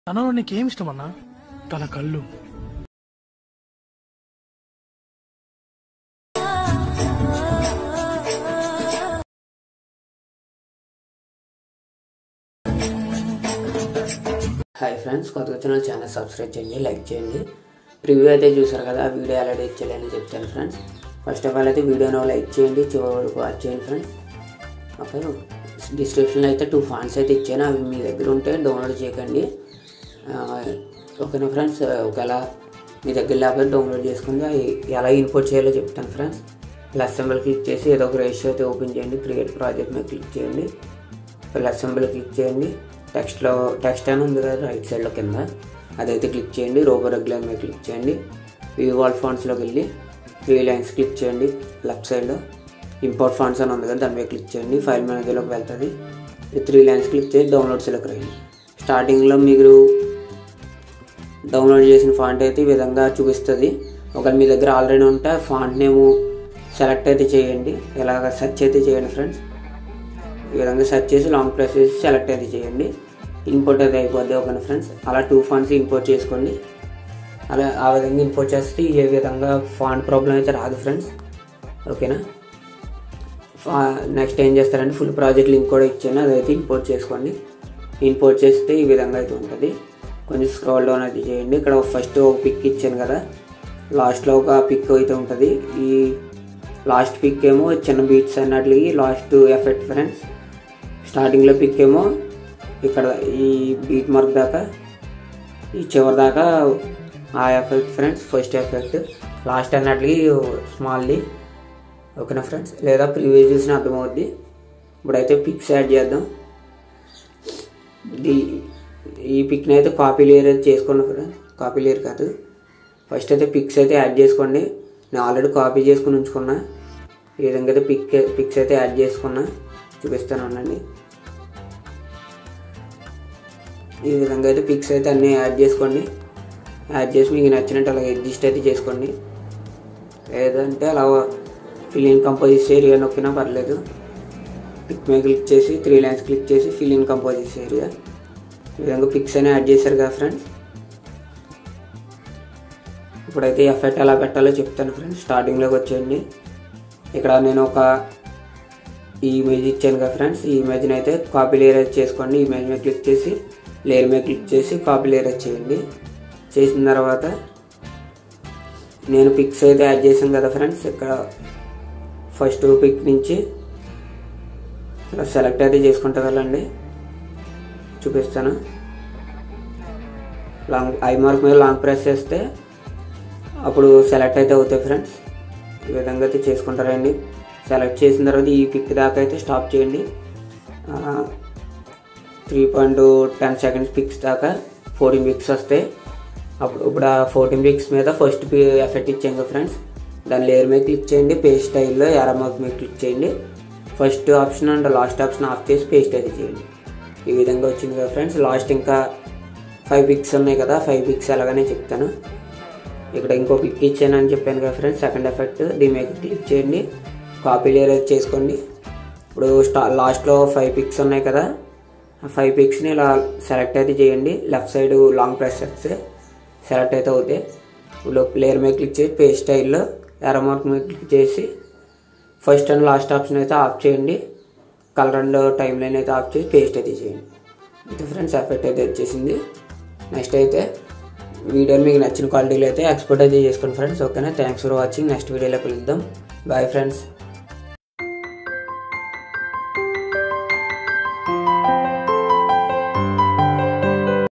తనలో నీకేం ఇష్టమన్నా? తన కళ్ళు. హాయ్ ఫ్రెండ్స్, కొత్తగా ఛానల్ సబ్స్క్రైబ్ చేయండి, లైక్ చేయండి. ప్రివ్యూ అయితే చూసారు కదా, ఆ వీడియో ఎలా ఎడిట్ చేయాలని చెప్తాను ఫ్రెండ్స్. ఫస్ట్ ఆఫ్ ఆల్ అయితే వీడియోను లైక్ చేయండి, చివరి వరకు వాచ్ చేయండి ఫ్రెండ్స్. ఓకే, డిస్క్రిప్షన్లో అయితే 2 ఫాంట్స్ అయితే ఇచ్చాను, అవి మీ దగ్గర ఉంటే డౌన్లోడ్ చేయకండి. ఓకేనా ఫ్రెండ్స్, ఒకవేళ మీ దగ్గర లేకపోతే డౌన్లోడ్ చేసుకుంది. ఎలా ఇంపోర్ట్ చేయాలో చెప్తాను ఫ్రెండ్స్. ప్లస్ సింబల్ క్లిక్ చేసి ఏదో ఒక రేషియో అయితే ఓపెన్ చేయండి, క్రియేట్ ప్రాజెక్ట్ మీద క్లిక్ చేయండి, ప్లస్ సింబల్ క్లిక్ చేయండి. టెక్స్ట్ అని ఉంది కదా రైట్ సైడ్లో కింద, అదైతే క్లిక్ చేయండి. రోబో రెగ్యులర్ మీద క్లిక్ చేయండి. వ్యూ ఆల్ ఫాంట్స్లోకి వెళ్ళి 3 లైన్స్ క్లిక్ చేయండి. లెఫ్ట్ సైడ్లో ఇంపోర్ట్ ఫాంట్స్ అని ఉంది కదా, దాని మీద క్లిక్ చేయండి. ఫైల్ మేనేజర్లోకి వెళ్తుంది. 3 లైన్స్ క్లిక్ చేసి డౌన్లోడ్స్లోకి రండి. స్టార్టింగ్లో మీరు డౌన్లోడ్ చేసిన ఫాంట్ అయితే ఈ విధంగా చూపిస్తుంది. ఒకవేళ మీ దగ్గర ఆల్రెడీ ఉంటే ఫాంట్ నేమ్ సెలెక్ట్ అయితే చేయండి. ఇలాగ సెర్చ్ అయితే చేయండి ఫ్రెండ్స్. ఈ విధంగా సెర్చ్ చేసి లాంగ్ ప్రెస్ చేసి సెలెక్ట్ అయితే చేయండి. ఇంపోర్ట్ అయితే అయిపోద్ది. ఓకేనా ఫ్రెండ్స్, అలా 2 ఫాంట్స్ ఇంపోర్ట్ చేసుకోండి. అలా ఆ విధంగా ఇంపోర్ట్ చేస్తే ఏ విధంగా ఫాంట్ ప్రాబ్లం అయితే రాదు ఫ్రెండ్స్. ఓకేనా, నెక్స్ట్ ఏం చేస్తారంటే ఫుల్ ప్రాజెక్ట్ లింక్ కూడా ఇచ్చాను, అదైతే ఇంపోర్ట్ చేసుకోండి. ఇంపోర్ట్ చేస్తే ఈ విధంగా అయితే ఉంటుంది. కొంచెం స్క్రోల్ డౌన్ అయితే చేయండి. ఇక్కడ ఫస్ట్ ఒక పిక్ ఇచ్చాను కదా, లాస్ట్లో ఒక పిక్ అయితే ఉంటుంది. ఈ లాస్ట్ పిక్ ఏమో చిన్న బీట్స్ అన్నట్లకి లాస్ట్ ఎఫెక్ట్ ఫ్రెండ్స్. స్టార్టింగ్లో పిక్ ఏమో ఇక్కడ ఈ బీట్ మార్క్ దాకా, ఈ చివరి దాకా ఆ effect friends, first effect. Last అన్నట్లకి స్మాల్ది. ఓకేనా ఫ్రెండ్స్, లేదా ప్రీవియస్ చూసిన అర్థమవుద్ది. ఇప్పుడైతే పిక్స్ యాడ్ చేద్దాం. ఈ పిక్ని అయితే కాపీ లేయర్ అయితే చేసుకోండి ఫ్రెండ్స్. కాపీ లేయర్ కాదు, ఫస్ట్ అయితే పిక్స్ అయితే యాడ్ చేసుకోండి. నేను ఆల్రెడీ కాపీ చేసుకుని ఉంచుకున్నా. ఈ విధంగా అయితే పిక్స్ అయితే యాడ్ చేసుకున్నా, చూపిస్తాను ఉండండి. ఈ విధంగా అయితే పిక్స్ అయితే అన్నీ యాడ్ చేసుకోండి. యాడ్ చేసి మీకు నచ్చినట్టు అలా అడ్జస్ట్ అయితే చేసుకోండి. లేదంటే అలా ఫిల్ ఇన్ కంపోజిస్ ఏరియా నొక్కినా పర్లేదు. పిక్ మీద క్లిక్ చేసి 3 లైన్స్ క్లిక్ చేసి ఫిల్ ఇన్ కంపోజిస్ ఏరియా. ఈ విధంగా పిక్స్ అని యాడ్ చేశారు కదా ఫ్రెండ్స్. ఇప్పుడైతే ఎఫెక్ట్ ఎలా పెట్టాలో చెప్తాను ఫ్రెండ్స్. స్టార్టింగ్లోకి వచ్చేయండి. ఇక్కడ నేను ఒక ఇమేజ్ ఇచ్చాను కదా ఫ్రెండ్స్, ఈ ఇమేజ్ని అయితే కాపీ లేయర్ అయితే చేసుకోండి. ఇమేజ్ మీద క్లిక్ చేసి లేయర్ మీద క్లిక్ చేసి కాపీ లేయర్ అయితే చేయండి. చేసిన తర్వాత నేను పిక్స్ అయితే యాడ్ చేశాను కదా ఫ్రెండ్స్. ఇక్కడ ఫస్ట్ పిక్ నుంచి ఇలా సెలెక్ట్ అయితే చేసుకుంటూ వెళ్ళండి, చూపిస్తాను. ఐ మార్క్ మీద లాంగ్ ప్రెస్ చేస్తే అప్పుడు సెలెక్ట్ అయితే అవుతాయి ఫ్రెండ్స్. ఈ విధంగా అయితే చేసుకుంటారండి. సెలెక్ట్ చేసిన తర్వాత ఈ పిక్ దాకా అయితే స్టాప్ చేయండి. 3.10 సెకండ్స్ పిక్స్ దాకా 14 పిక్స్ వస్తాయి. ఇప్పుడు ఆ 14 పిక్స్ మీద ఫస్ట్ ఎఫెక్ట్ ఇచ్చాం కదా ఫ్రెండ్స్, దాని లేయర్ మీద క్లిక్ చేయండి. పేస్ట్ స్టైల్లో యారో మార్క్ మీద క్లిక్ చేయండి. First option and last option of చేసి పేస్ట్ అయితే చేయండి. ఈ విధంగా వచ్చింది కదా ఫ్రెండ్స్. లాస్ట్ ఇంకా 5 పిక్స్ ఉన్నాయి కదా, 5 పిక్స్ ఎలాగనే చెప్తాను. ఇక్కడ ఇంకో పిక్ ఇచ్చానని చెప్పాను కదా ఫ్రెండ్స్, సెకండ్ ఎఫెక్ట్. దీని మీద క్లిక్ చేయండి, కాపీ లేయర్ అయితే చేసుకోండి. ఇప్పుడు లాస్ట్లో 5 పిక్స్ ఉన్నాయి కదా, ఆ 5 పిక్స్ని ఇలా సెలెక్ట్ అయితే చేయండి. లెఫ్ట్ సైడ్ లాంగ్ ప్రెస్ చేస్తే సెలెక్ట్ అయితే అవుతాయి. ఇప్పుడు లేయర్ మీద క్లిక్ చేసి పేస్ట్ స్టైల్లో యారో మార్క్ మీద క్లిక్ చేసి ఫస్ట్ అండ్ లాస్ట్ ఆప్షన్ అయితే ఆఫ్ చేయండి. కలర్ అండ్ టైం లైన్ అయితే ఆఫ్ చేసి పేస్ట్ అయితే చేయండి. అయితే ఫ్రెండ్స్ ఎఫెక్ట్ అయితే వచ్చేసింది. నెక్స్ట్ అయితే వీడియోని మీకు నచ్చిన క్వాలిటీలో అయితే ఎక్స్పోర్ట్ అయితే చేసుకోండి ఫ్రెండ్స్. ఓకేనా, థ్యాంక్స్ ఫర్ వాచింగ్. నెక్స్ట్ వీడియోలో కలుద్దాం. Bye friends.